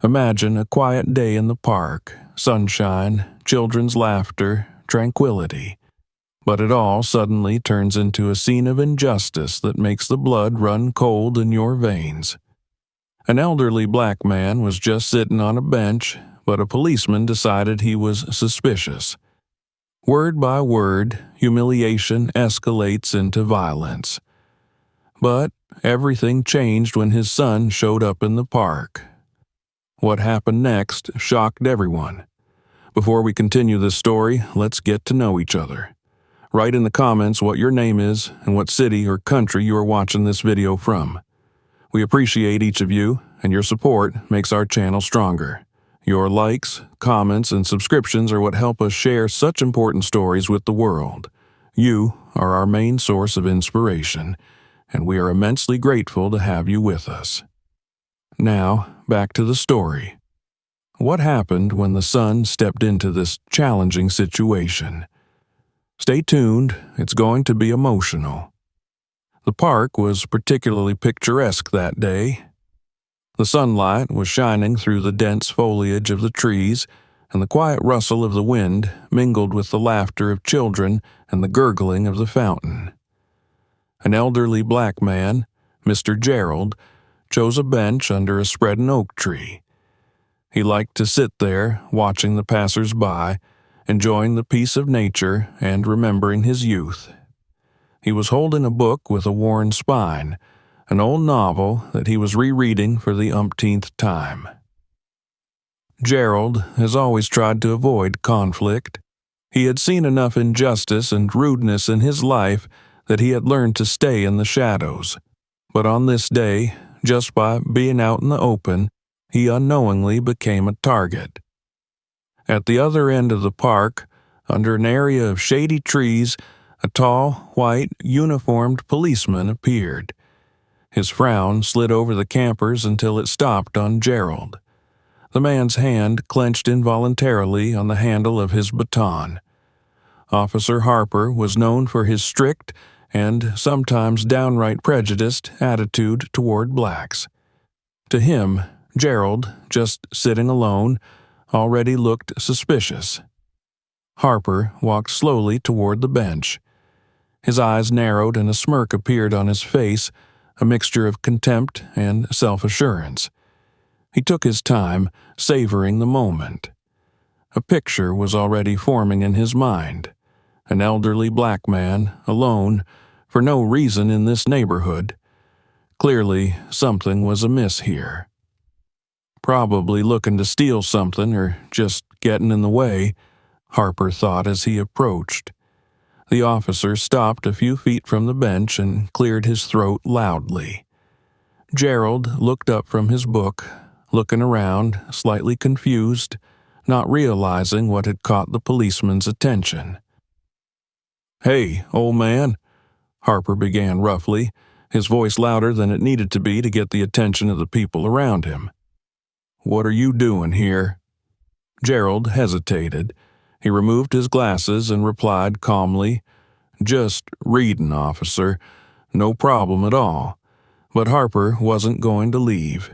Imagine a quiet day in the park, sunshine, children's laughter, tranquility. But it all suddenly turns into a scene of injustice that makes the blood run cold in your veins. An elderly black man was just sitting on a bench, but a policeman decided he was suspicious. Word by word, humiliation escalates into violence. But everything changed when his son showed up in the park. What happened next shocked everyone. Before we continue this story, let's get to know each other. Write in the comments what your name is and what city or country you are watching this video from. We appreciate each of you, and your support makes our channel stronger. Your likes, comments, and subscriptions are what help us share such important stories with the world. You are our main source of inspiration, and we are immensely grateful to have you with us. Now, back to the story. What happened when the son stepped into this challenging situation? Stay tuned, it's going to be emotional. The park was particularly picturesque that day. The sunlight was shining through the dense foliage of the trees, and the quiet rustle of the wind mingled with the laughter of children and the gurgling of the fountain. An elderly black man, Mr. Gerald, chose a bench under a spreading oak tree. He liked to sit there, watching the passers-by, enjoying the peace of nature and remembering his youth. He was holding a book with a worn spine, an old novel that he was rereading for the umpteenth time. Gerald has always tried to avoid conflict. He had seen enough injustice and rudeness in his life that he had learned to stay in the shadows. But on this day, just by being out in the open, he unknowingly became a target. At the other end of the park, under an area of shady trees, a tall, white, uniformed policeman appeared. His frown slid over the campers until it stopped on Gerald. The man's hand clenched involuntarily on the handle of his baton. Officer Harper was known for his strict and sometimes downright prejudiced attitude toward blacks. To him, Gerald, just sitting alone, already looked suspicious. Harper walked slowly toward the bench. His eyes narrowed and a smirk appeared on his face, a mixture of contempt and self-assurance. He took his time, savoring the moment. A picture was already forming in his mind. An elderly black man, alone, for no reason in this neighborhood. Clearly, something was amiss here. Probably looking to steal something or just getting in the way, Harper thought as he approached. The officer stopped a few feet from the bench and cleared his throat loudly. Gerald looked up from his book, looking around, slightly confused, not realizing what had caught the policeman's attention. "Hey, old man," Harper began roughly, his voice louder than it needed to be to get the attention of the people around him. "What are you doing here?" Gerald hesitated. He removed his glasses and replied calmly, "Just reading, officer. No problem at all." But Harper wasn't going to leave.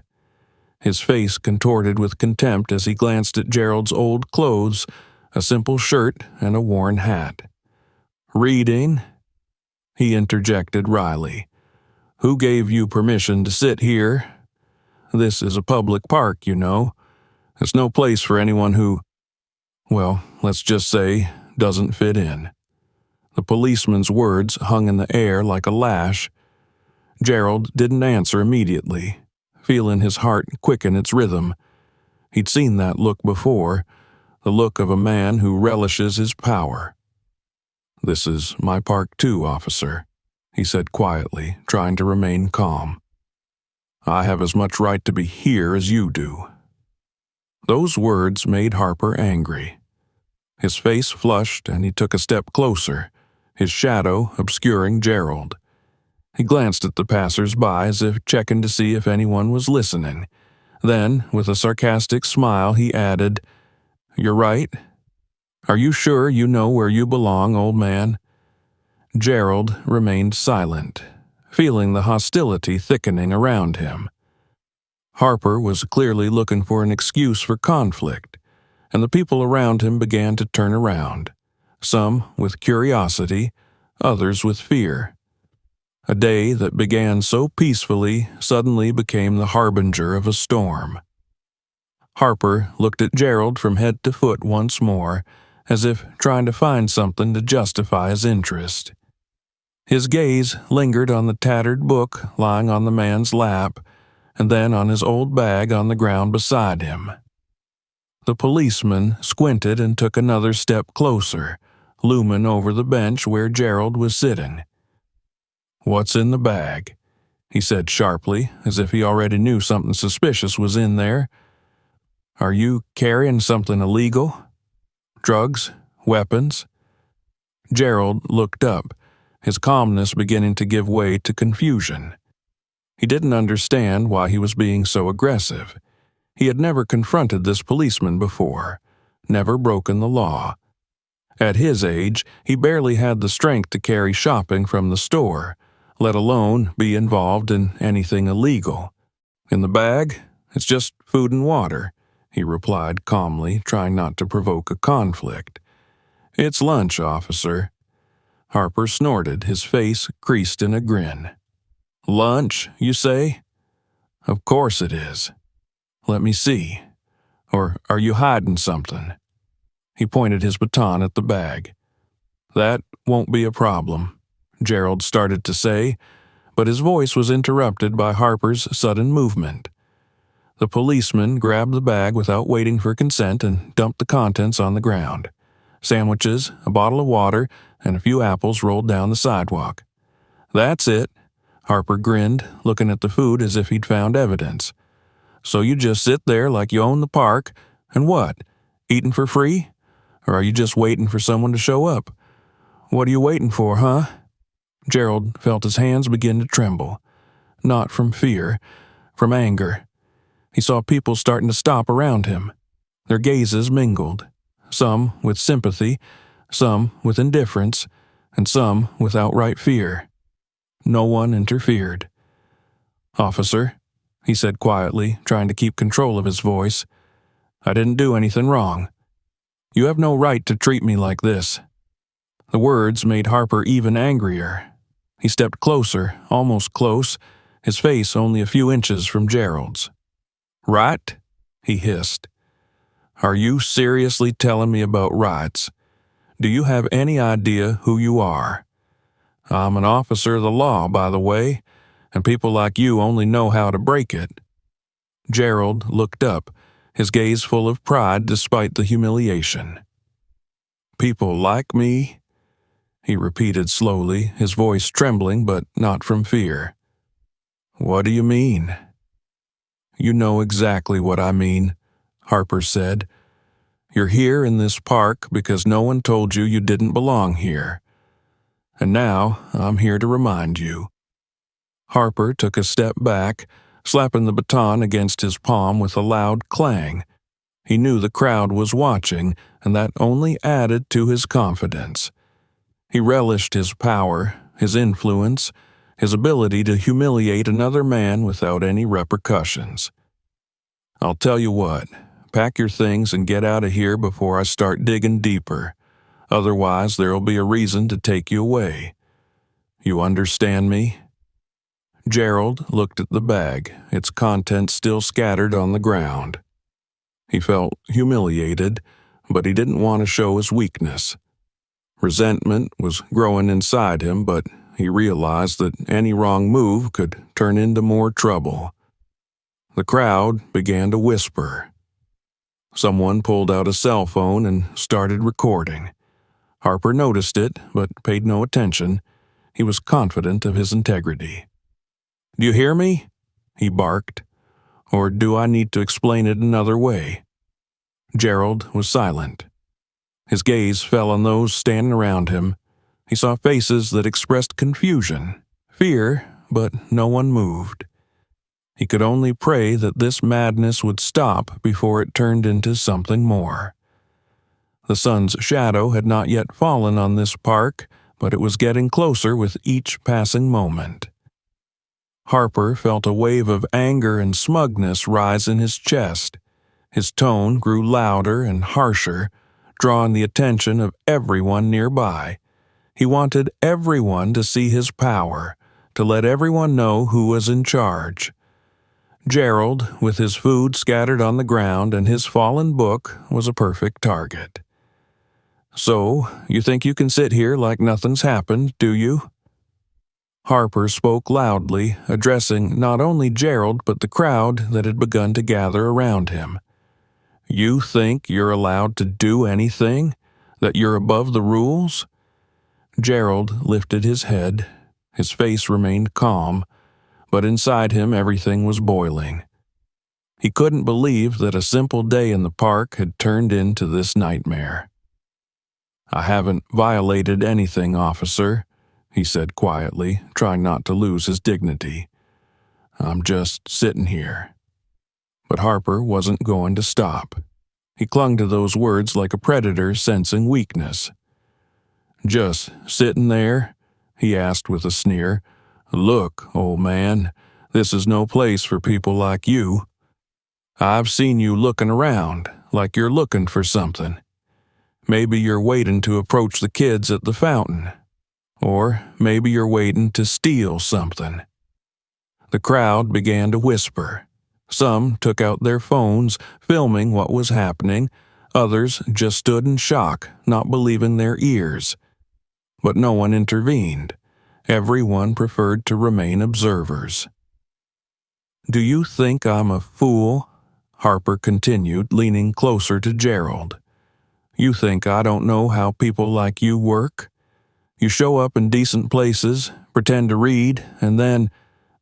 His face contorted with contempt as he glanced at Gerald's old clothes, a simple shirt and a worn hat. "Reading?" he interjected wryly. "Who gave you permission to sit here? This is a public park, you know. It's no place for anyone who, well, let's just say, doesn't fit in." The policeman's words hung in the air like a lash. Gerald didn't answer immediately, feeling his heart quicken its rhythm. He'd seen that look before, the look of a man who relishes his power. "This is my park too, officer," he said quietly, trying to remain calm. "I have as much right to be here as you do." Those words made Harper angry. His face flushed and he took a step closer, his shadow obscuring Gerald. He glanced at the passers-by as if checking to see if anyone was listening. Then, with a sarcastic smile, he added, "You're right. Are you sure you know where you belong, old man?" Gerald remained silent, feeling the hostility thickening around him. Harper was clearly looking for an excuse for conflict, and the people around him began to turn around, some with curiosity, others with fear. A day that began so peacefully suddenly became the harbinger of a storm. Harper looked at Gerald from head to foot once more, as if trying to find something to justify his interest. His gaze lingered on the tattered book lying on the man's lap, and then on his old bag on the ground beside him. The policeman squinted and took another step closer, looming over the bench where Gerald was sitting. "What's in the bag?" he said sharply, as if he already knew something suspicious was in there. "Are you carrying something illegal? Drugs? Weapons?" Gerald looked up, his calmness beginning to give way to confusion. He didn't understand why he was being so aggressive. He had never confronted this policeman before, never broken the law. At his age, he barely had the strength to carry shopping from the store, let alone be involved in anything illegal. "In the bag? It's just food and water," he replied calmly, trying not to provoke a conflict. "It's lunch, officer." Harper snorted, his face creased in a grin. "Lunch, you say?" "Of course it is." "Let me see. Or are you hiding something?" He pointed his baton at the bag. "That won't be a problem," Gerald started to say, but his voice was interrupted by Harper's sudden movement. The policeman grabbed the bag without waiting for consent and dumped the contents on the ground. Sandwiches, a bottle of water, and a few apples rolled down the sidewalk. "That's it." Harper grinned, looking at the food as if he'd found evidence. "So you just sit there like you own the park, and what, eating for free? Or are you just waiting for someone to show up? What are you waiting for, huh?" Gerald felt his hands begin to tremble. Not from fear, from anger. He saw people starting to stop around him. Their gazes mingled, some with sympathy, some with indifference, and some with outright fear. No one interfered. "Officer," he said quietly, trying to keep control of his voice, "I didn't do anything wrong. You have no right to treat me like this." The words made Harper even angrier. He stepped closer, almost close, his face only a few inches from Gerald's. "Right?" he hissed. "Are you seriously telling me about rights? Do you have any idea who you are? I'm an officer of the law, by the way, and people like you only know how to break it." Gerald looked up, his gaze full of pride despite the humiliation. "People like me?" he repeated slowly, his voice trembling but not from fear. "What do you mean?" "You know exactly what I mean," Harper said. "You're here in this park because no one told you you didn't belong here. And now I'm here to remind you." Harper took a step back, slapping the baton against his palm with a loud clang. He knew the crowd was watching, and that only added to his confidence. He relished his power, his influence, his ability to humiliate another man without any repercussions. "I'll tell you what, pack your things and get out of here before I start digging deeper. Otherwise, there'll be a reason to take you away. You understand me?" Gerald looked at the bag, its contents still scattered on the ground. He felt humiliated, but he didn't want to show his weakness. Resentment was growing inside him, but he realized that any wrong move could turn into more trouble. The crowd began to whisper. Someone pulled out a cell phone and started recording. Harper noticed it, but paid no attention. He was confident of his integrity. "Do you hear me?" he barked. "Or do I need to explain it another way?" Gerald was silent. His gaze fell on those standing around him. He saw faces that expressed confusion, fear, but no one moved. He could only pray that this madness would stop before it turned into something more. The sun's shadow had not yet fallen on this park, but it was getting closer with each passing moment. Harper felt a wave of anger and smugness rise in his chest. His tone grew louder and harsher, drawing the attention of everyone nearby. He wanted everyone to see his power, to let everyone know who was in charge. Gerald, with his food scattered on the ground and his fallen book, was a perfect target. "So, you think you can sit here like nothing's happened, do you?" Harper spoke loudly, addressing not only Gerald but the crowd that had begun to gather around him. "You think you're allowed to do anything? That you're above the rules?" Gerald lifted his head. His face remained calm, but inside him everything was boiling. He couldn't believe that a simple day in the park had turned into this nightmare. "I haven't violated anything, officer," he said quietly, trying not to lose his dignity. "I'm just sitting here." But Harper wasn't going to stop. He clung to those words like a predator sensing weakness. "Just sitting there?" he asked with a sneer. "Look, old man, this is no place for people like you. I've seen you looking around, like you're looking for something. Maybe you're waiting to approach the kids at the fountain. Or maybe you're waiting to steal something." The crowd began to whisper. Some took out their phones, filming what was happening. Others just stood in shock, not believing their ears. But no one intervened. Everyone preferred to remain observers. "Do you think I'm a fool?" Harper continued, leaning closer to Gerald. "You think I don't know how people like you work? You show up in decent places, pretend to read, and then,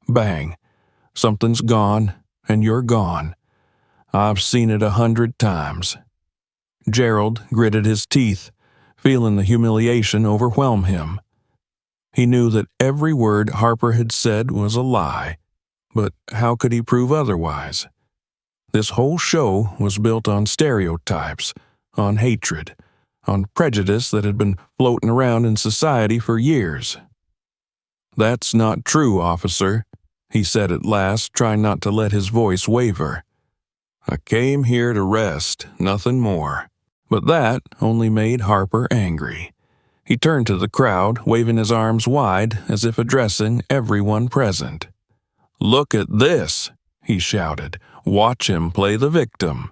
bang, something's gone, and you're gone. I've seen it 100 times. Gerald gritted his teeth, feeling the humiliation overwhelm him. He knew that every word Harper had said was a lie, but how could he prove otherwise? This whole show was built on stereotypes, on hatred, on prejudice that had been floating around in society for years. "That's not true, officer," he said at last, trying not to let his voice waver. "I came here to rest, nothing more." But that only made Harper angry. He turned to the crowd, waving his arms wide as if addressing everyone present. "Look at this," he shouted. "Watch him play the victim.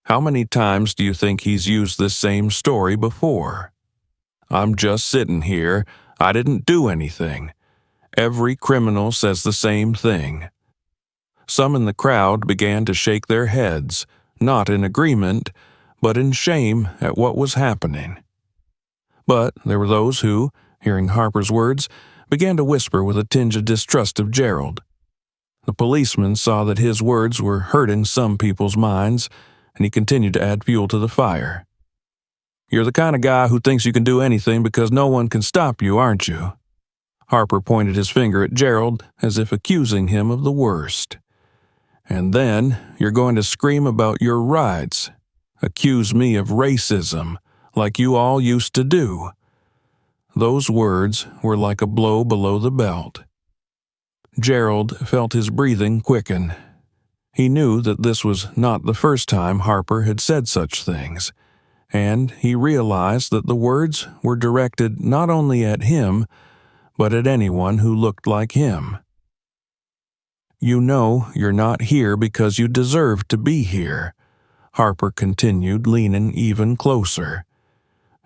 How many times do you think he's used this same story before? I'm just sitting here. I didn't do anything. Every criminal says the same thing." Some in the crowd began to shake their heads, not in agreement, but in shame at what was happening. But there were those who, hearing Harper's words, began to whisper with a tinge of distrust of Gerald. The policeman saw that his words were hurting some people's minds, and he continued to add fuel to the fire. "You're the kind of guy who thinks you can do anything because no one can stop you, aren't you?" Harper pointed his finger at Gerald as if accusing him of the worst. "And then you're going to scream about your rights. Accuse me of racism, like you all used to do." Those words were like a blow below the belt. Gerald felt his breathing quicken. He knew that this was not the first time Harper had said such things, and he realized that the words were directed not only at him, but at anyone who looked like him. "You know you're not here because you deserve to be here," Harper continued, leaning even closer.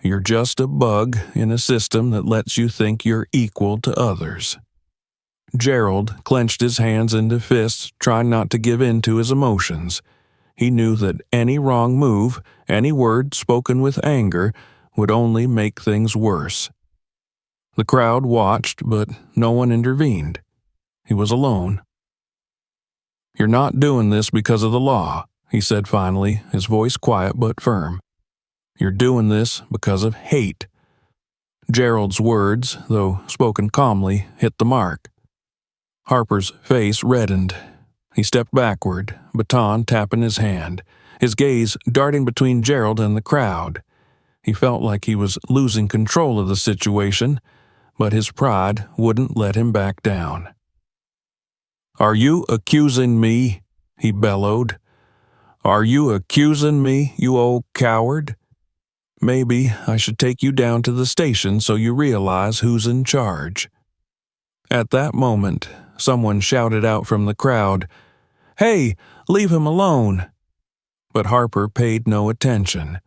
"You're just a bug in a system that lets you think you're equal to others." Gerald clenched his hands into fists, trying not to give in to his emotions. He knew that any wrong move, any word spoken with anger, would only make things worse. The crowd watched, but no one intervened. He was alone. "You're not doing this because of the law," he said finally, his voice quiet but firm. "You're doing this because of hate." Gerald's words, though spoken calmly, hit the mark. Harper's face reddened. He stepped backward, baton tapping his hand, his gaze darting between Gerald and the crowd. He felt like he was losing control of the situation, but his pride wouldn't let him back down. "Are you accusing me?" he bellowed. "Are you accusing me, you old coward? Maybe I should take you down to the station so you realize who's in charge." At that moment, someone shouted out from the crowd, "Hey, leave him alone!" But Harper paid no attention.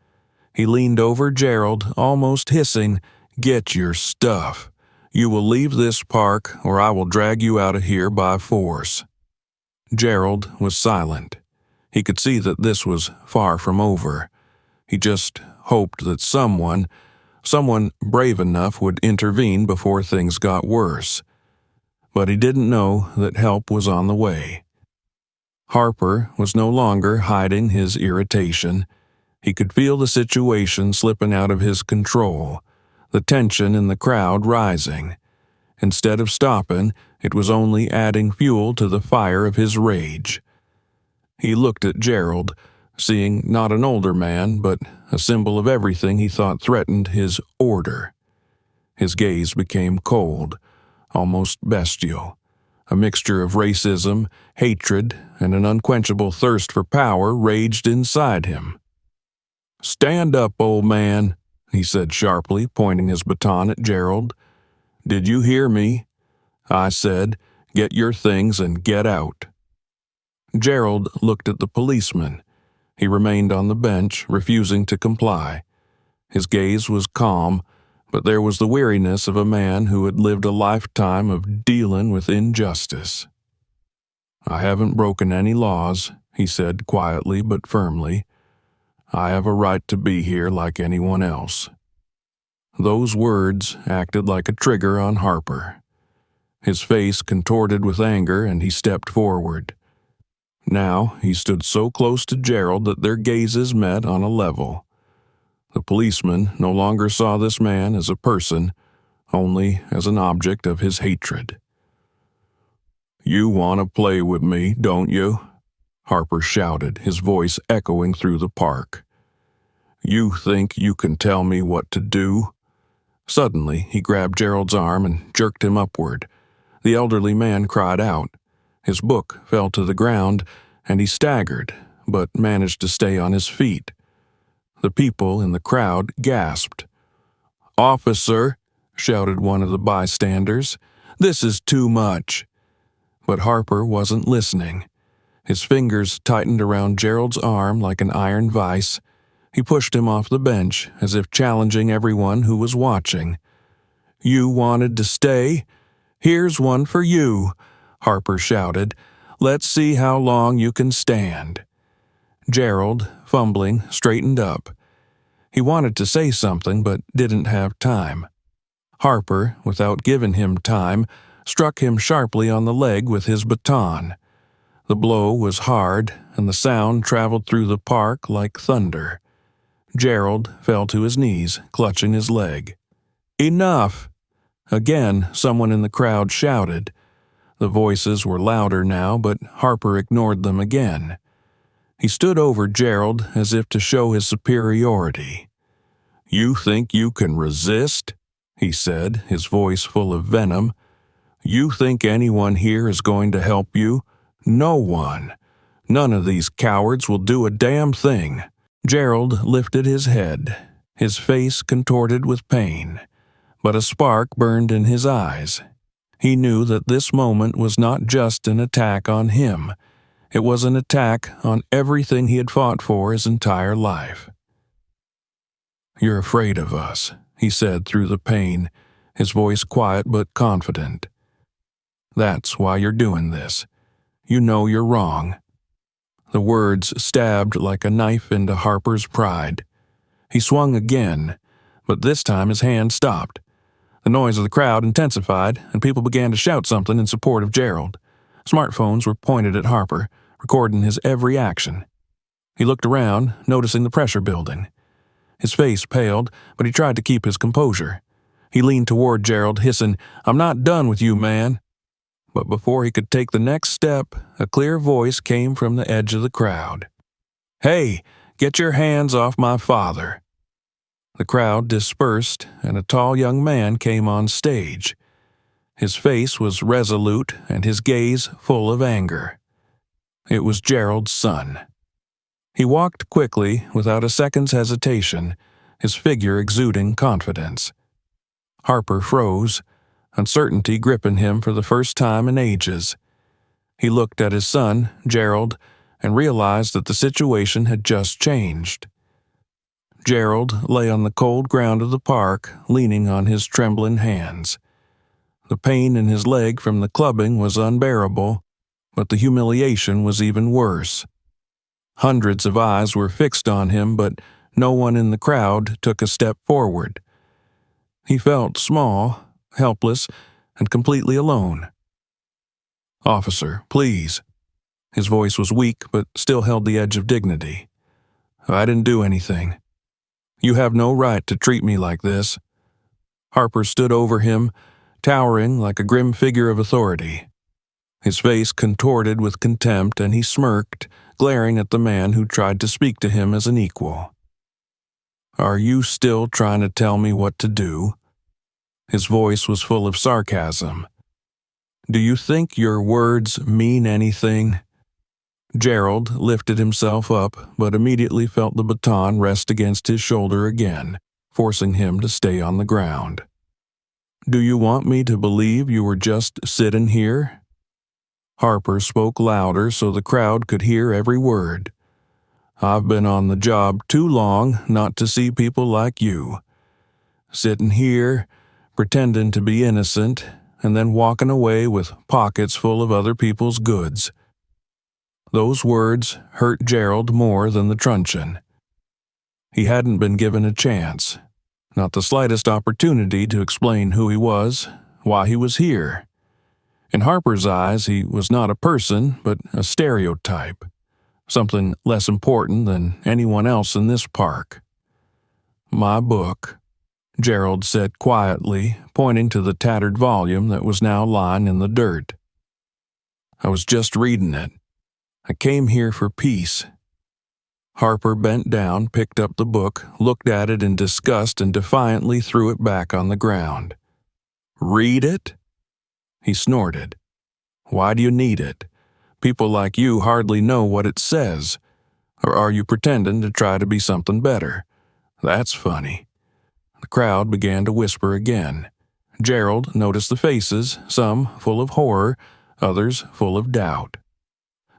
He leaned over Gerald, almost hissing, "Get your stuff. You will leave this park, or I will drag you out of here by force." Gerald was silent. He could see that this was far from over. He just hoped that someone brave enough would intervene before things got worse. But he didn't know that help was on the way. Harper was no longer hiding his irritation. He could feel the situation slipping out of his control, the tension in the crowd rising. Instead of stopping, it was only adding fuel to the fire of his rage. He looked at Gerald, seeing not an older man, but a symbol of everything he thought threatened his order. His gaze became cold, almost bestial. A mixture of racism, hatred, and an unquenchable thirst for power raged inside him. "Stand up, old man," he said sharply, pointing his baton at Gerald. "Did you hear me? I said, get your things and get out." Gerald looked at the policeman. He remained on the bench, refusing to comply. His gaze was calm, but there was the weariness of a man who had lived a lifetime of dealing with injustice. "I haven't broken any laws," he said quietly but firmly. "I have a right to be here like anyone else." Those words acted like a trigger on Harper. His face contorted with anger, and he stepped forward. Now he stood so close to Gerald that their gazes met on a level. The policeman no longer saw this man as a person, only as an object of his hatred. "You want to play with me, don't you?" Harper shouted, his voice echoing through the park. "You think you can tell me what to do?" Suddenly, he grabbed Gerald's arm and jerked him upward. The elderly man cried out. His book fell to the ground, and he staggered, but managed to stay on his feet. The people in the crowd gasped. "Officer," shouted one of the bystanders, "this is too much." But Harper wasn't listening. His fingers tightened around Gerald's arm like an iron vise. He pushed him off the bench, as if challenging everyone who was watching. "You wanted to stay? Here's one for you," Harper shouted. "Let's see how long you can stand." Gerald, fumbling, straightened up. He wanted to say something, but didn't have time. Harper, without giving him time, struck him sharply on the leg with his baton. The blow was hard, and the sound traveled through the park like thunder. Gerald fell to his knees, clutching his leg. "Enough!" Again, someone in the crowd shouted. The voices were louder now, but Harper ignored them again. He stood over Gerald as if to show his superiority. "You think you can resist?" he said, his voice full of venom. "You think anyone here is going to help you? No one. None of these cowards will do a damn thing." Gerald lifted his head, his face contorted with pain, but a spark burned in his eyes. He knew that this moment was not just an attack on him. It was an attack on everything he had fought for his entire life. "You're afraid of us," he said through the pain, his voice quiet but confident. "That's why you're doing this. You know you're wrong." The words stabbed like a knife into Harper's pride. He swung again, but this time his hand stopped. The noise of the crowd intensified, and people began to shout something in support of Gerald. Smartphones were pointed at Harper, recording his every action. He looked around, noticing the pressure building. His face paled, but he tried to keep his composure. He leaned toward Gerald, hissing, "I'm not done with you, man." But before he could take the next step, a clear voice came from the edge of the crowd. "Hey, get your hands off my father." The crowd dispersed, and a tall young man came on stage. His face was resolute and his gaze full of anger. It was Gerald's son. He walked quickly, without a second's hesitation, his figure exuding confidence. Harper froze, uncertainty gripping him for the first time in ages. He looked at his son, Gerald, and realized that the situation had just changed. Gerald lay on the cold ground of the park, leaning on his trembling hands. The pain in his leg from the clubbing was unbearable, but the humiliation was even worse. Hundreds of eyes were fixed on him, but no one in the crowd took a step forward. He felt small, helpless, and completely alone. "Officer, please." His voice was weak, but still held the edge of dignity. "I didn't do anything. You have no right to treat me like this." Harper stood over him, towering like a grim figure of authority. His face contorted with contempt, and he smirked, glaring at the man who tried to speak to him as an equal. "Are you still trying to tell me what to do?" His voice was full of sarcasm. "Do you think your words mean anything?" Gerald lifted himself up, but immediately felt the baton rest against his shoulder again, forcing him to stay on the ground. "Do you want me to believe you were just sitting here?" Harper spoke louder so the crowd could hear every word. "I've been on the job too long not to see people like you. Sitting here, pretending to be innocent, and then walking away with pockets full of other people's goods." Those words hurt Gerald more than the truncheon. He hadn't been given a chance, not the slightest opportunity to explain who he was, why he was here. In Harper's eyes, he was not a person, but a stereotype, something less important than anyone else in this park. "My book," Gerald said quietly, pointing to the tattered volume that was now lying in the dirt. "I was just reading it. I came here for peace." Harper bent down, picked up the book, looked at it in disgust, and defiantly threw it back on the ground. "Read it?" He snorted. "Why do you need it? People like you hardly know what it says. Or are you pretending to try to be something better? That's funny." The crowd began to whisper again. Gerald noticed the faces, some full of horror, others full of doubt.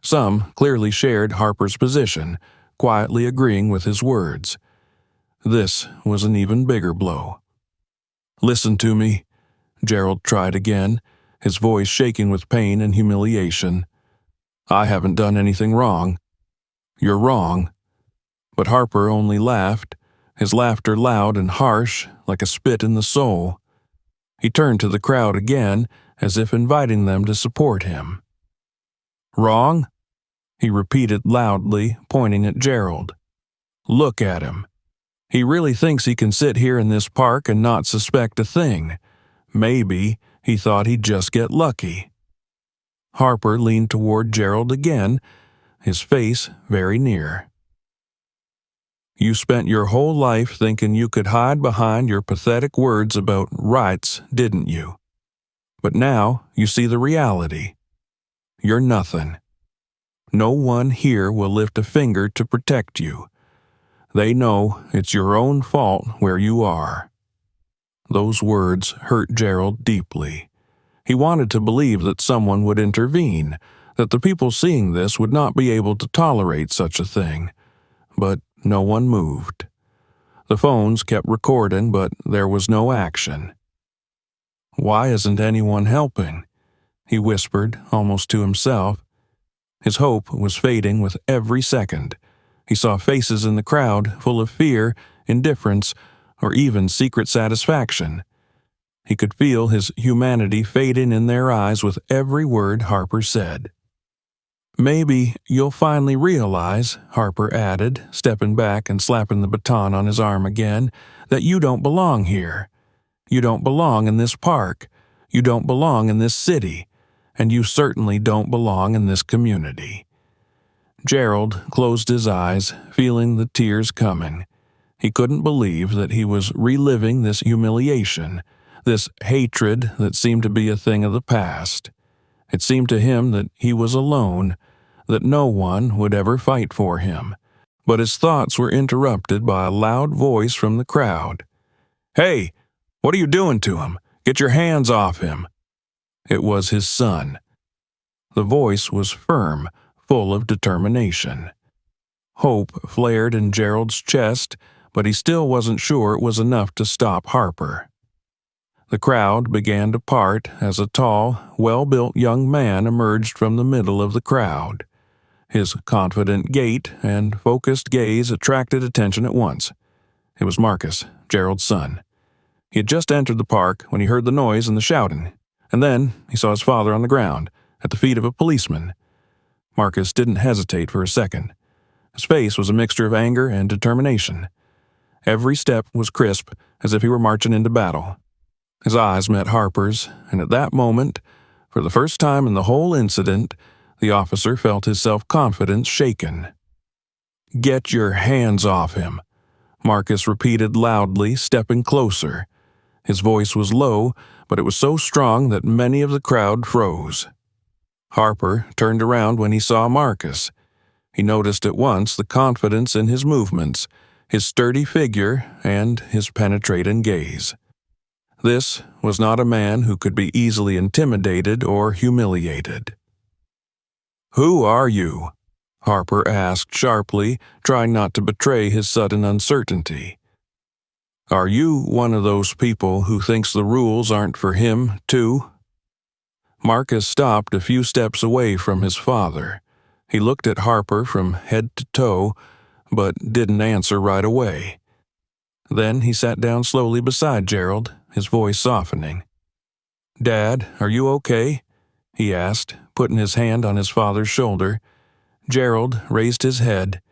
Some clearly shared Harper's position, quietly agreeing with his words. This was an even bigger blow. "Listen to me," Gerald tried again, his voice shaking with pain and humiliation. "I haven't done anything wrong." "You're wrong." But Harper only laughed, his laughter loud and harsh, like a spit in the soul. He turned to the crowd again, as if inviting them to support him. "Wrong?" he repeated loudly, pointing at Gerald. "Look at him. He really thinks he can sit here in this park and not suspect a thing. Maybe he thought he'd just get lucky." Harper leaned toward Gerald again, his face very near. "You spent your whole life thinking you could hide behind your pathetic words about rights, didn't you? But now you see the reality. You're nothing. No one here will lift a finger to protect you. They know it's your own fault where you are." Those words hurt Gerald deeply. He wanted to believe that someone would intervene, that the people seeing this would not be able to tolerate such a thing. But no one moved. The phones kept recording, but there was no action. "Why isn't anyone helping?" he whispered, almost to himself. His hope was fading with every second. He saw faces in the crowd full of fear, indifference, or even secret satisfaction. He could feel his humanity fading in their eyes with every word Harper said. "Maybe you'll finally realize," Harper added, stepping back and slapping the baton on his arm again, "that you don't belong here. You don't belong in this park. You don't belong in this city. And you certainly don't belong in this community." Gerald closed his eyes, feeling the tears coming. He couldn't believe that he was reliving this humiliation, this hatred that seemed to be a thing of the past. It seemed to him that he was alone, that no one would ever fight for him. But his thoughts were interrupted by a loud voice from the crowd. "Hey, what are you doing to him? Get your hands off him." It was his son. The voice was firm, full of determination. Hope flared in Gerald's chest, but he still wasn't sure it was enough to stop Harper. The crowd began to part as a tall, well-built young man emerged from the middle of the crowd. His confident gait and focused gaze attracted attention at once. It was Marcus, Gerald's son. He had just entered the park when he heard the noise and the shouting, and then he saw his father on the ground, at the feet of a policeman. Marcus didn't hesitate for a second. His face was a mixture of anger and determination. Every step was crisp, as if he were marching into battle. His eyes met Harper's, and at that moment, for the first time in the whole incident, the officer felt his self-confidence shaken. "Get your hands off him," Marcus repeated loudly, stepping closer. His voice was low, but it was so strong that many of the crowd froze. Harper turned around when he saw Marcus. He noticed at once the confidence in his movements, his sturdy figure, and his penetrating gaze. This was not a man who could be easily intimidated or humiliated. "Who are you?" Harper asked sharply, trying not to betray his sudden uncertainty. "Are you one of those people who thinks the rules aren't for him, too?" Marcus stopped a few steps away from his father. He looked at Harper from head to toe, but didn't answer right away. Then he sat down slowly beside Gerald, his voice softening. "Dad, are you okay?" he asked, putting his hand on his father's shoulder. Gerald raised his head.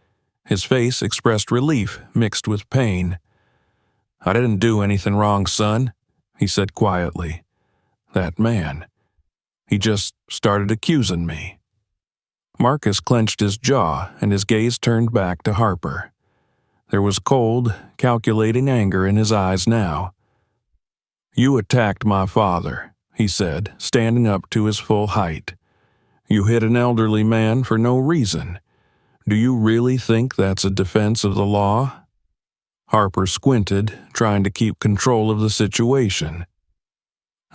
His face expressed relief mixed with pain. "I didn't do anything wrong, son," he said quietly. "That man, he just started accusing me." Marcus clenched his jaw, and his gaze turned back to Harper. There was cold, calculating anger in his eyes now. "You attacked my father," he said, standing up to his full height. "You hit an elderly man for no reason. Do you really think that's a defense of the law?" Harper squinted, trying to keep control of the situation.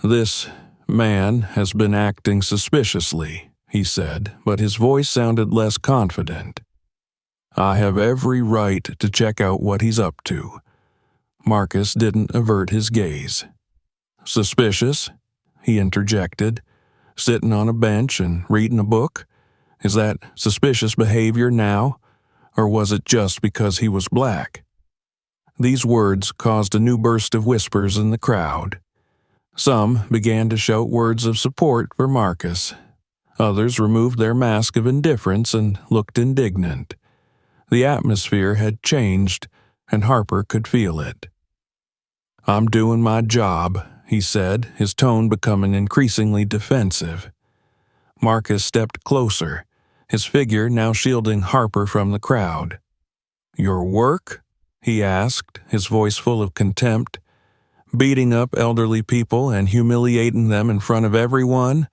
"This man has been acting suspiciously," he said, but his voice sounded less confident. "I have every right to check out what he's up to." Marcus didn't avert his gaze. "Suspicious?" he interjected. "Sitting on a bench and reading a book? Is that suspicious behavior now? Or was it just because he was black?" These words caused a new burst of whispers in the crowd. Some began to shout words of support for Marcus. Others removed their mask of indifference and looked indignant. The atmosphere had changed, and Harper could feel it. "I'm doing my job," he said, his tone becoming increasingly defensive. Marcus stepped closer, his figure now shielding Harper from the crowd. "Your work?" he asked, his voice full of contempt. "Beating up elderly people and humiliating them in front of everyone?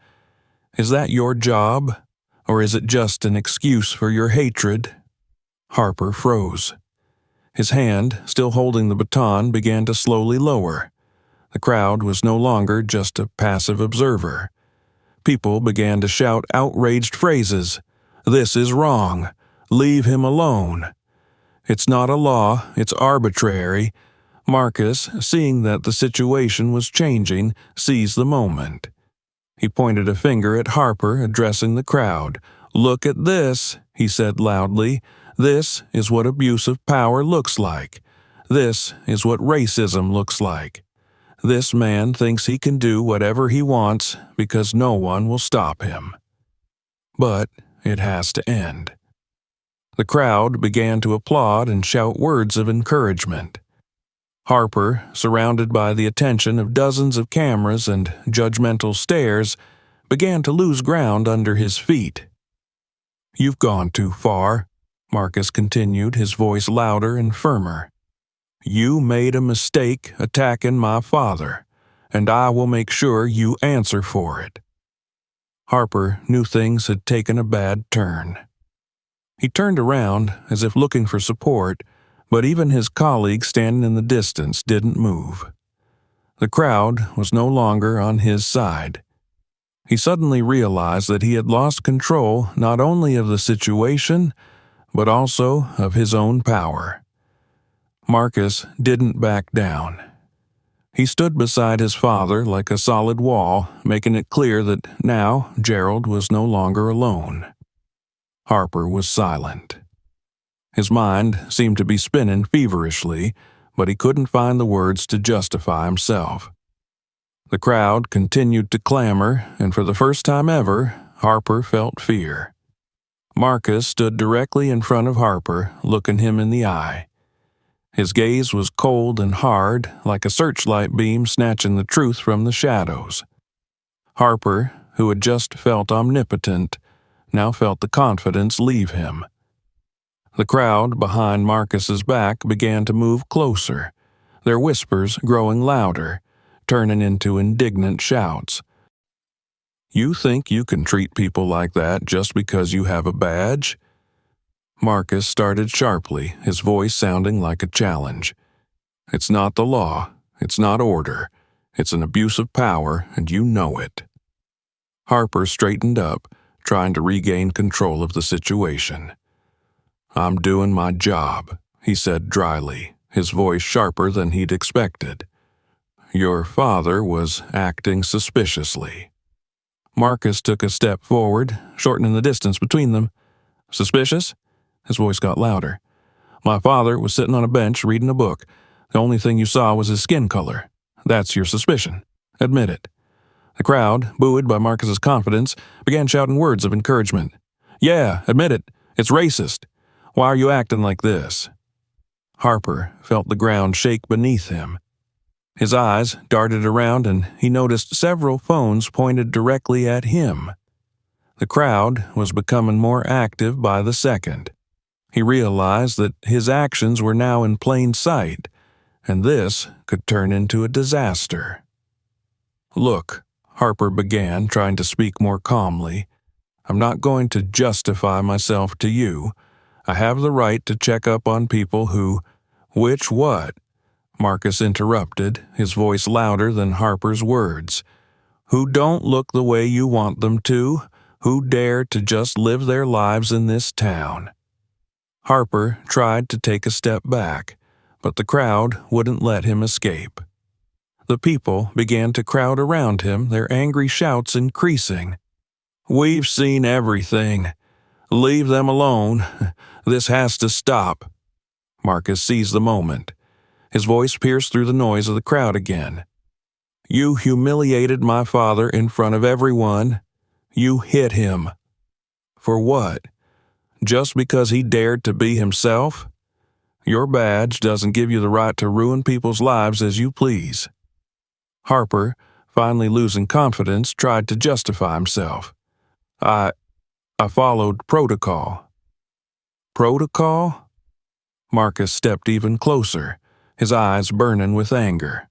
Is that your job, or is it just an excuse for your hatred?" Harper froze. His hand, still holding the baton, began to slowly lower. The crowd was no longer just a passive observer. People began to shout outraged phrases. "This is wrong. Leave him alone. It's not a law, it's arbitrary." Marcus, seeing that the situation was changing, seized the moment. He pointed a finger at Harper, addressing the crowd. "Look at this," he said loudly. "This is what abuse of power looks like. This is what racism looks like. This man thinks he can do whatever he wants because no one will stop him. But it has to end." The crowd began to applaud and shout words of encouragement. Harper, surrounded by the attention of dozens of cameras and judgmental stares, began to lose ground under his feet. "You've gone too far," Marcus continued, his voice louder and firmer. "You made a mistake attacking my father. and I will make sure you answer for it." Harper knew things had taken a bad turn. He turned around as if looking for support, but even his colleague standing in the distance didn't move. The crowd was no longer on his side. He suddenly realized that he had lost control not only of the situation, but also of his own power. Marcus didn't back down. He stood beside his father like a solid wall, making it clear that now Gerald was no longer alone. Harper was silent. His mind seemed to be spinning feverishly, but he couldn't find the words to justify himself. The crowd continued to clamor, and for the first time ever, Harper felt fear. Marcus stood directly in front of Harper, looking him in the eye. His gaze was cold and hard, like a searchlight beam snatching the truth from the shadows. Harper, who had just felt omnipotent, now felt the confidence leave him. The crowd behind Marcus's back began to move closer, their whispers growing louder, turning into indignant shouts. "You think you can treat people like that just because you have a badge?" Marcus started sharply, his voice sounding like a challenge. "It's not the law. It's not order. It's an abuse of power, and you know it." Harper straightened up, trying to regain control of the situation. "I'm doing my job," he said dryly, his voice sharper than he'd expected. "Your father was acting suspiciously." Marcus took a step forward, shortening the distance between them. "Suspicious?" His voice got louder. "My father was sitting on a bench reading a book. The only thing you saw was his skin color. That's your suspicion. Admit it." The crowd, buoyed by Marcus's confidence, began shouting words of encouragement. "Yeah, admit it. It's racist. Why are you acting like this?" Harper felt the ground shake beneath him. His eyes darted around and he noticed several phones pointed directly at him. The crowd was becoming more active by the second. He realized that his actions were now in plain sight, and this could turn into a disaster. "Look," Harper began, trying to speak more calmly, "I'm not going to justify myself to you. I have the right to check up on people who—" "Which what?" Marcus interrupted, his voice louder than Harper's words. "Who don't look the way you want them to, who dare to just live their lives in this town." Harper tried to take a step back, but the crowd wouldn't let him escape. The people began to crowd around him, their angry shouts increasing. "We've seen everything. Leave them alone. This has to stop." Marcus seized the moment. His voice pierced through the noise of the crowd again. "You humiliated my father in front of everyone. You hit him. For what? Just because he dared to be himself? Your badge doesn't give you the right to ruin people's lives as you please." Harper, finally losing confidence, tried to justify himself. I followed protocol." "Protocol?" Marcus stepped even closer, his eyes burning with anger.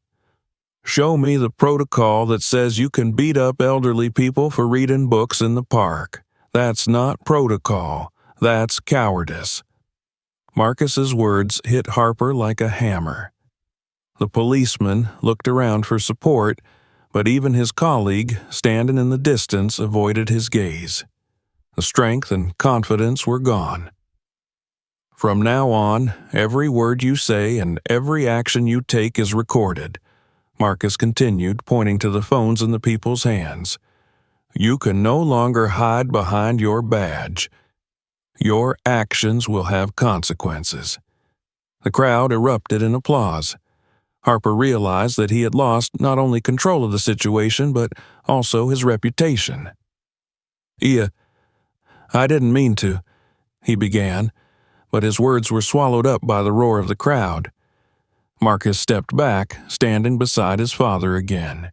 "Show me the protocol that says you can beat up elderly people for reading books in the park. That's not protocol. That's cowardice." Marcus's words hit Harper like a hammer. The policeman looked around for support, but even his colleague, standing in the distance, avoided his gaze. The strength and confidence were gone. "From now on, every word you say and every action you take is recorded," Marcus continued, pointing to the phones in the people's hands. "You can no longer hide behind your badge. Your actions will have consequences." The crowd erupted in applause. Harper realized that he had lost not only control of the situation, but also his reputation. "Yeah, I didn't mean to," he began, but his words were swallowed up by the roar of the crowd. Marcus stepped back, standing beside his father again.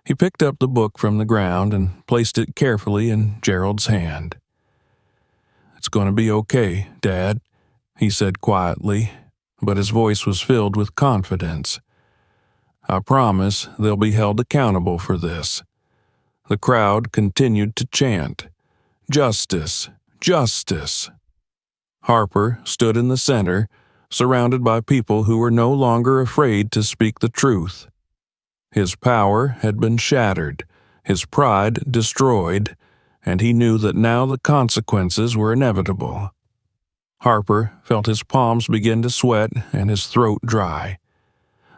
He picked up the book from the ground and placed it carefully in Gerald's hand. "It's going to be okay, Dad," he said quietly, but his voice was filled with confidence. I promise they'll be held accountable for this." The crowd continued to chant, "Justice! Justice!" Harper stood in the center, surrounded by people who were no longer afraid to speak the truth. His power had been shattered, his pride destroyed, and he knew that now the consequences were inevitable. Harper felt his palms begin to sweat and his throat dry.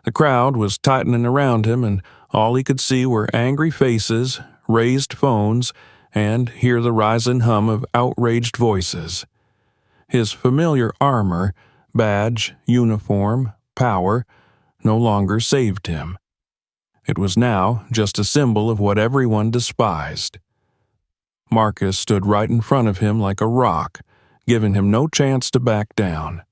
The crowd was tightening around him, and all he could see were angry faces, raised phones, and hear the rising hum of outraged voices. His familiar armor, badge, uniform, power, no longer saved him. It was now just a symbol of what everyone despised. Marcus stood right in front of him like a rock, giving him no chance to back down.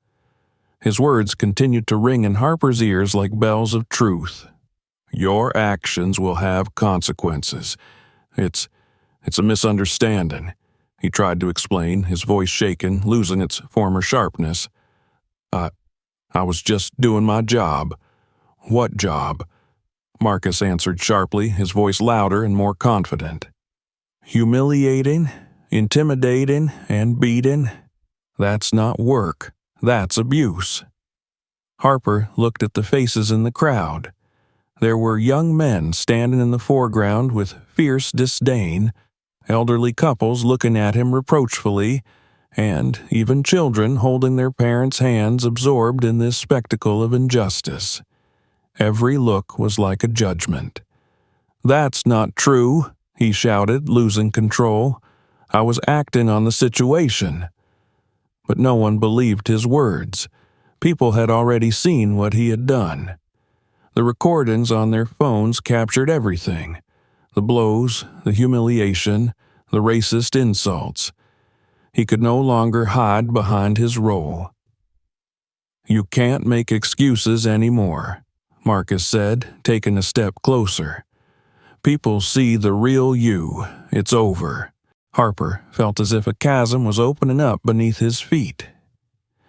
His words continued to ring in Harper's ears like bells of truth. "Your actions will have consequences. It's a misunderstanding," he tried to explain, his voice shaken, losing its former sharpness. I was just doing my job." "What job?" Marcus answered sharply, his voice louder and more confident. "Humiliating, intimidating, and beating. That's not work. That's abuse." Harper looked at the faces in the crowd. There were young men standing in the foreground with fierce disdain, elderly couples looking at him reproachfully, and even children holding their parents' hands absorbed in this spectacle of injustice. Every look was like a judgment. "That's not true," he shouted, losing control. "I was acting on the situation." But no one believed his words. People had already seen what he had done. The recordings on their phones captured everything: the blows, the humiliation, the racist insults. He could no longer hide behind his role. "You can't make excuses anymore," Marcus said, taking a step closer. "People see the real you. It's over." Harper felt as if a chasm was opening up beneath his feet.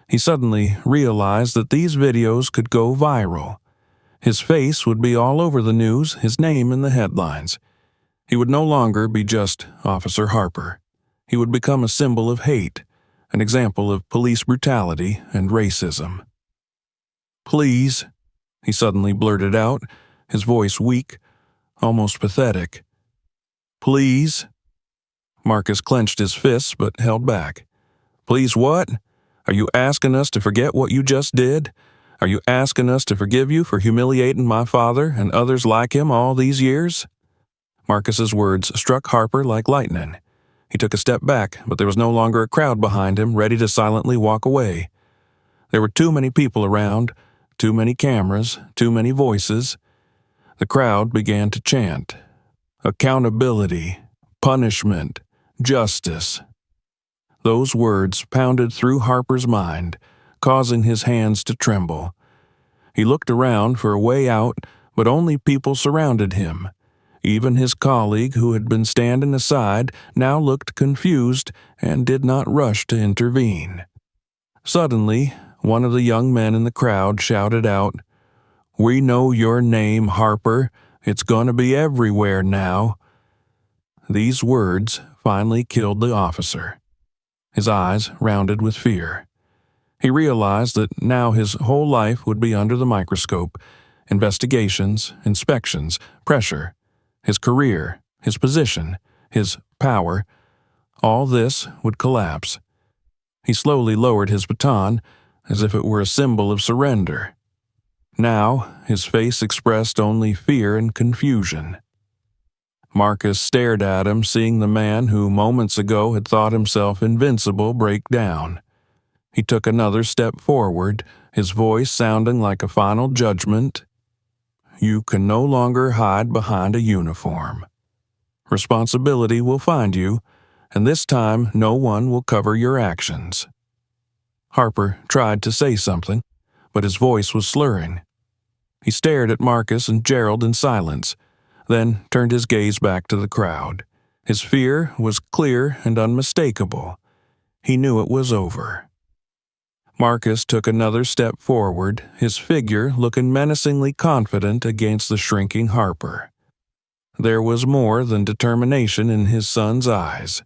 He suddenly realized that these videos could go viral. His face would be all over the news, his name in the headlines. He would no longer be just Officer Harper. He would become a symbol of hate, an example of police brutality and racism. "Please," he suddenly blurted out, his voice weak, almost pathetic. "Please." Marcus clenched his fists but held back. "Please what? Are you asking us to forget what you just did? Are you asking us to forgive you for humiliating my father and others like him all these years?" Marcus's words struck Harper like lightning. He took a step back, but there was no longer a crowd behind him, ready to silently walk away. There were too many people around, too many cameras, too many voices. The crowd began to chant, "Accountability, punishment, justice." Those words pounded through Harper's mind, causing his hands to tremble. He looked around for a way out, but only people surrounded him. Even his colleague, who had been standing aside, now looked confused and did not rush to intervene. Suddenly, one of the young men in the crowd shouted out, "We know your name, Harper. It's going to be everywhere now." These words finally killed the officer. His eyes rounded with fear. He realized that now his whole life would be under the microscope: investigations, inspections, pressure. His career, his position, his power, all this would collapse. He slowly lowered his baton, as if it were a symbol of surrender. Now, his face expressed only fear and confusion. Marcus stared at him, seeing the man who moments ago had thought himself invincible break down. He took another step forward, his voice sounding like a final judgment. "You can no longer hide behind a uniform. Responsibility will find you, and this time no one will cover your actions." Harper tried to say something, but his voice was slurring. He stared at Marcus and Gerald in silence, then turned his gaze back to the crowd. His fear was clear and unmistakable. He knew it was over. Marcus took another step forward, his figure looking menacingly confident against the shrinking Harper. There was more than determination in his son's eyes.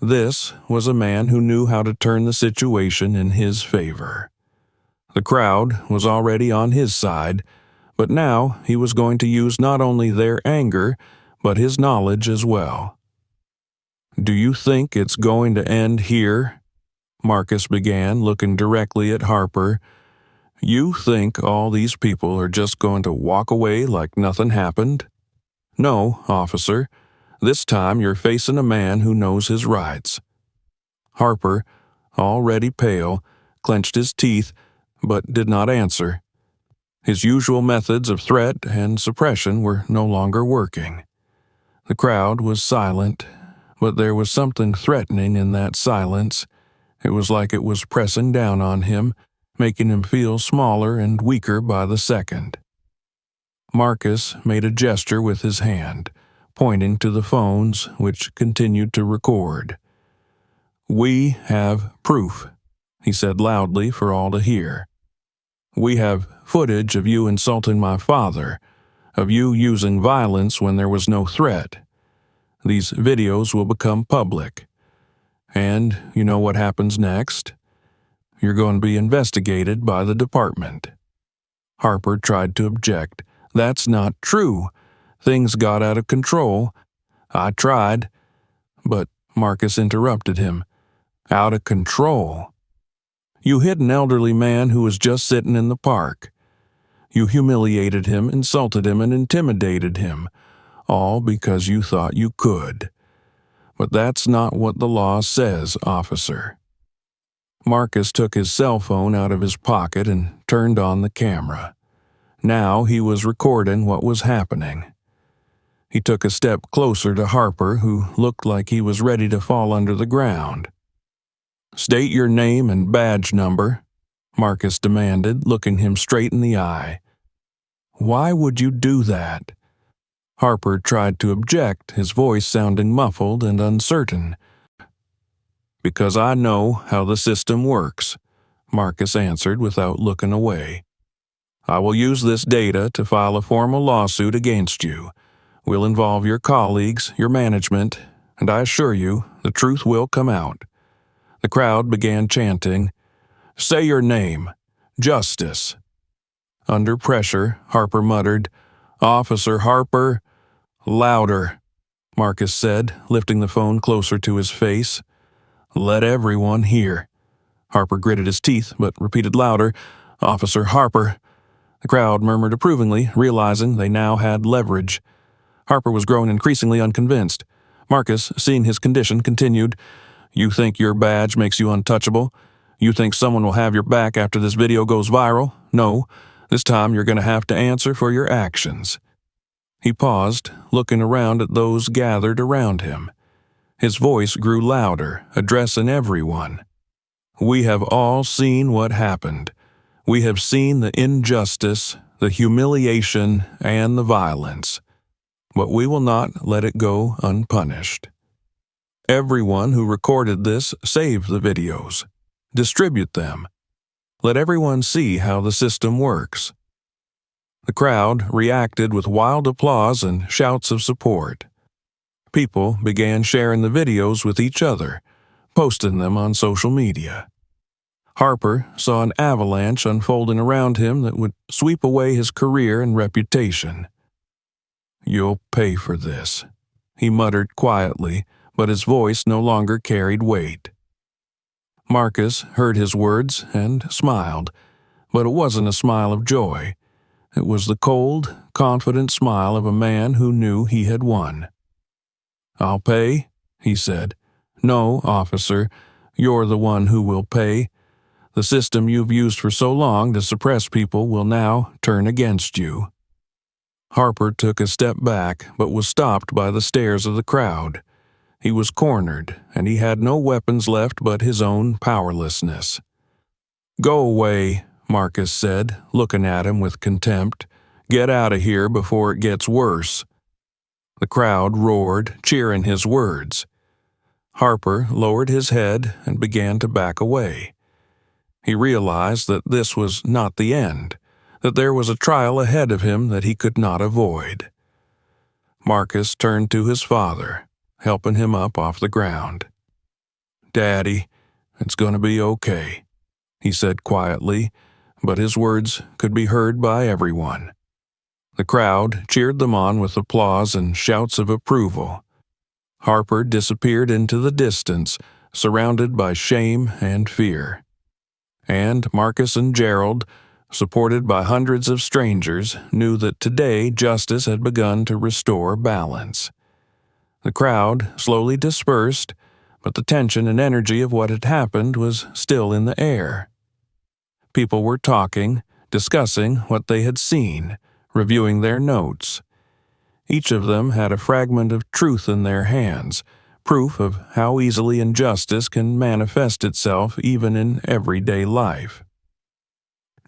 This was a man who knew how to turn the situation in his favor. The crowd was already on his side, but now he was going to use not only their anger, but his knowledge as well. "Do you think it's going to end here?" Marcus began, looking directly at Harper. "You think all these people are just going to walk away like nothing happened? No, officer. This time you're facing a man who knows his rights." Harper, already pale, clenched his teeth, but did not answer. His usual methods of threat and suppression were no longer working. The crowd was silent, but there was something threatening in that silence. It was like it was pressing down on him, making him feel smaller and weaker by the second. Marcus made a gesture with his hand, pointing to the phones, which continued to record. "We have proof," he said loudly for all to hear. "We have footage of you insulting my father, of you using violence when there was no threat. These videos will become public. And you know what happens next? You're going to be investigated by the department." Harper tried to object. "That's not true. Things got out of control. I tried." But Marcus interrupted him. "Out of control? You hit an elderly man who was just sitting in the park. You humiliated him, insulted him, and intimidated him, all because you thought you could. But that's not what the law says, officer." Marcus took his cell phone out of his pocket and turned on the camera. Now he was recording what was happening. He took a step closer to Harper, who looked like he was ready to fall under the ground. "State your name and badge number," Marcus demanded, looking him straight in the eye. "Why would you do that?" Harper tried to object, his voice sounding muffled and uncertain. "Because I know how the system works," Marcus answered without looking away. "I will use this data to file a formal lawsuit against you. We'll involve your colleagues, your management, and I assure you the truth will come out." The crowd began chanting, "Say your name. Justice." Under pressure, Harper muttered, "Officer Harper." "Louder," Marcus said, lifting the phone closer to his face. "Let everyone hear." Harper gritted his teeth, but repeated louder, "Officer Harper." The crowd murmured approvingly, realizing they now had leverage. Harper was growing increasingly unconvinced. Marcus, seeing his condition, continued, "You think your badge makes you untouchable? You think someone will have your back after this video goes viral? No. This time you're going to have to answer for your actions." He paused, looking around at those gathered around him. His voice grew louder, addressing everyone. "We have all seen what happened. We have seen the injustice, the humiliation, and the violence. But we will not let it go unpunished. Everyone who recorded this, save the videos. Distribute them. Let everyone see how the system works." The crowd reacted with wild applause and shouts of support. People began sharing the videos with each other, posting them on social media. Harper saw an avalanche unfolding around him that would sweep away his career and reputation. "You'll pay for this," he muttered quietly, but his voice no longer carried weight. Marcus heard his words and smiled, but it wasn't a smile of joy. It was the cold, confident smile of a man who knew he had won. "I'll pay," he said. "No, officer, you're the one who will pay. The system you've used for so long to suppress people will now turn against you." Harper took a step back, but was stopped by the stares of the crowd. He was cornered, and he had no weapons left but his own powerlessness. "Go away," Marcus said, looking at him with contempt. "Get out of here before it gets worse." The crowd roared, cheering his words. Harper lowered his head and began to back away. He realized that this was not the end, that there was a trial ahead of him that he could not avoid. Marcus turned to his father, helping him up off the ground. "Daddy, it's going to be okay," he said quietly, but his words could be heard by everyone. The crowd cheered them on with applause and shouts of approval. Harper disappeared into the distance, surrounded by shame and fear. And Marcus and Gerald, supported by hundreds of strangers, knew that today justice had begun to restore balance. The crowd slowly dispersed, but the tension and energy of what had happened was still in the air. People were talking, discussing what they had seen, reviewing their notes. Each of them had a fragment of truth in their hands, proof of how easily injustice can manifest itself even in everyday life.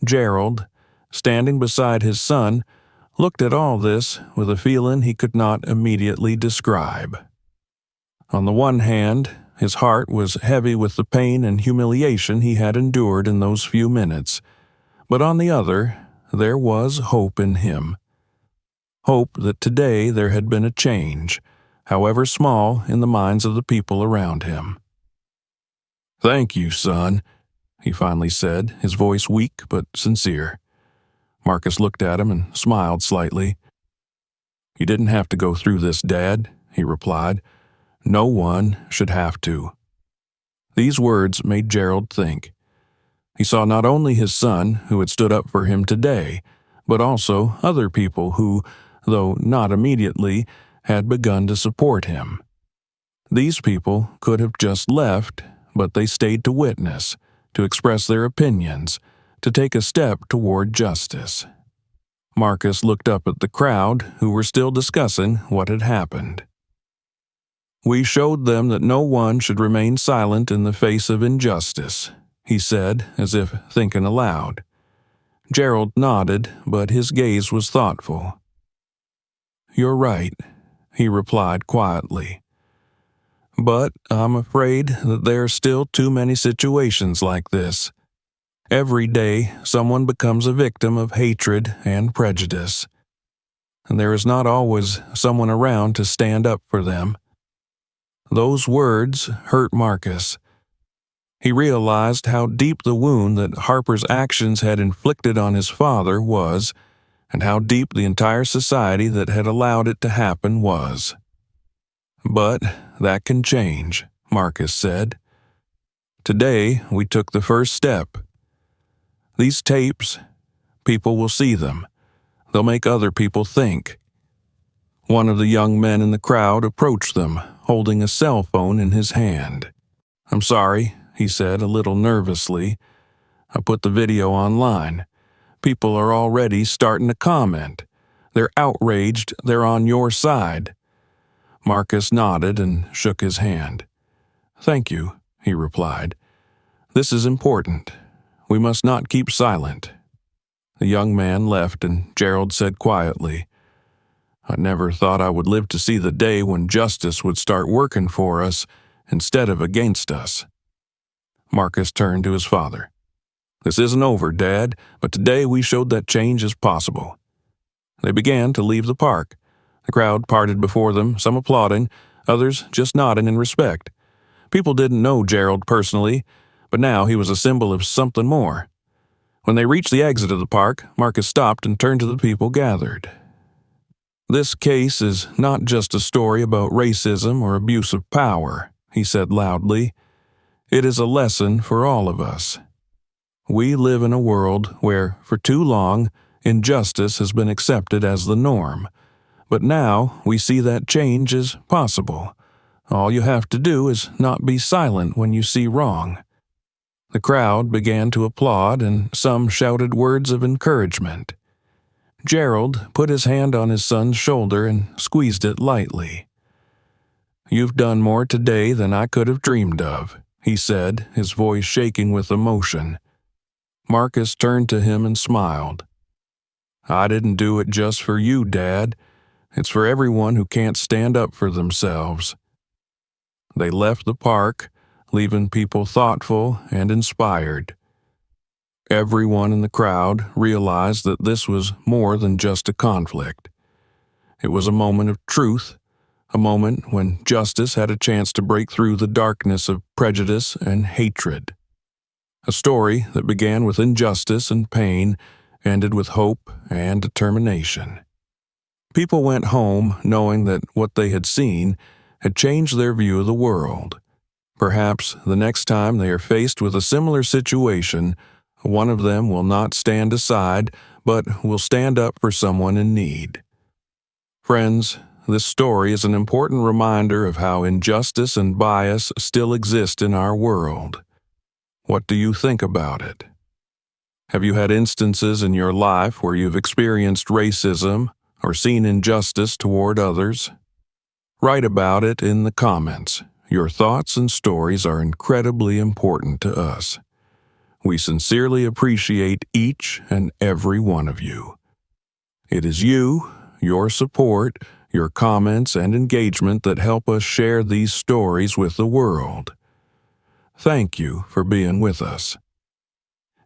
Gerald, standing beside his son, looked at all this with a feeling he could not immediately describe. On the one hand, his heart was heavy with the pain and humiliation he had endured in those few minutes, but on the other, there was hope in him. Hope that today there had been a change, however small, in the minds of the people around him. "Thank you, son," he finally said, his voice weak but sincere. Marcus looked at him and smiled slightly. "You didn't have to go through this, Dad," he replied. "No one should have to." These words made Gerald think. He saw not only his son, who had stood up for him today, but also other people who, though not immediately, had begun to support him. These people could have just left, but they stayed to witness, to express their opinions, to take a step toward justice. Marcus looked up at the crowd, who were still discussing what had happened. "We showed them that no one should remain silent in the face of injustice," he said, as if thinking aloud. Gerald nodded, but his gaze was thoughtful. "You're right," he replied quietly. "But I'm afraid that there are still too many situations like this. Every day, someone becomes a victim of hatred and prejudice. And there is not always someone around to stand up for them." Those words hurt Marcus. He realized how deep the wound that Harper's actions had inflicted on his father was, and how deep the entire society that had allowed it to happen was. "But that can change," Marcus said. "Today we took the first step. These tapes, people will see them. They'll make other people think." One of the young men in the crowd approached them, holding a cell phone in his hand. "I'm sorry," he said a little nervously. "I put the video online. People are already starting to comment. They're outraged. They're on your side." Marcus nodded and shook his hand. "Thank you," he replied. "This is important. We must not keep silent." The young man left, and Gerald said quietly, "I never thought I would live to see the day when justice would start working for us instead of against us." Marcus turned to his father. "This isn't over, Dad, but today we showed that change is possible." They began to leave the park. The crowd parted before them, some applauding, others just nodding in respect. People didn't know Gerald personally, but now he was a symbol of something more. When they reached the exit of the park, Marcus stopped and turned to the people gathered. "This case is not just a story about racism or abuse of power," he said loudly. "It is a lesson for all of us. We live in a world where, for too long, injustice has been accepted as the norm. But now we see that change is possible. All you have to do is not be silent when you see wrong." The crowd began to applaud, and some shouted words of encouragement. Gerald put his hand on his son's shoulder and squeezed it lightly. "You've done more today than I could have dreamed of," he said, his voice shaking with emotion. Marcus turned to him and smiled. "I didn't do it just for you, Dad. It's for everyone who can't stand up for themselves." They left the park, leaving people thoughtful and inspired. Everyone in the crowd realized that this was more than just a conflict. It was a moment of truth, a moment when justice had a chance to break through the darkness of prejudice and hatred. A story that began with injustice and pain ended with hope and determination. People went home knowing that what they had seen had changed their view of the world. Perhaps the next time they are faced with a similar situation, one of them will not stand aside, but will stand up for someone in need. Friends, this story is an important reminder of how injustice and bias still exist in our world. What do you think about it? Have you had instances in your life where you've experienced racism or seen injustice toward others? Write about it in the comments. Your thoughts and stories are incredibly important to us. We sincerely appreciate each and every one of you. It is you, your support, your comments, and engagement that help us share these stories with the world. Thank you for being with us.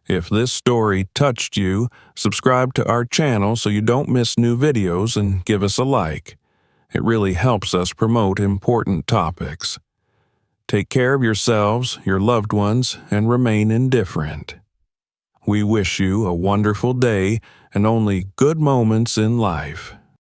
If this story touched you, subscribe to our channel so you don't miss new videos and give us a like. It really helps us promote important topics. Take care of yourselves, your loved ones, and remain indifferent. We wish you a wonderful day and only good moments in life.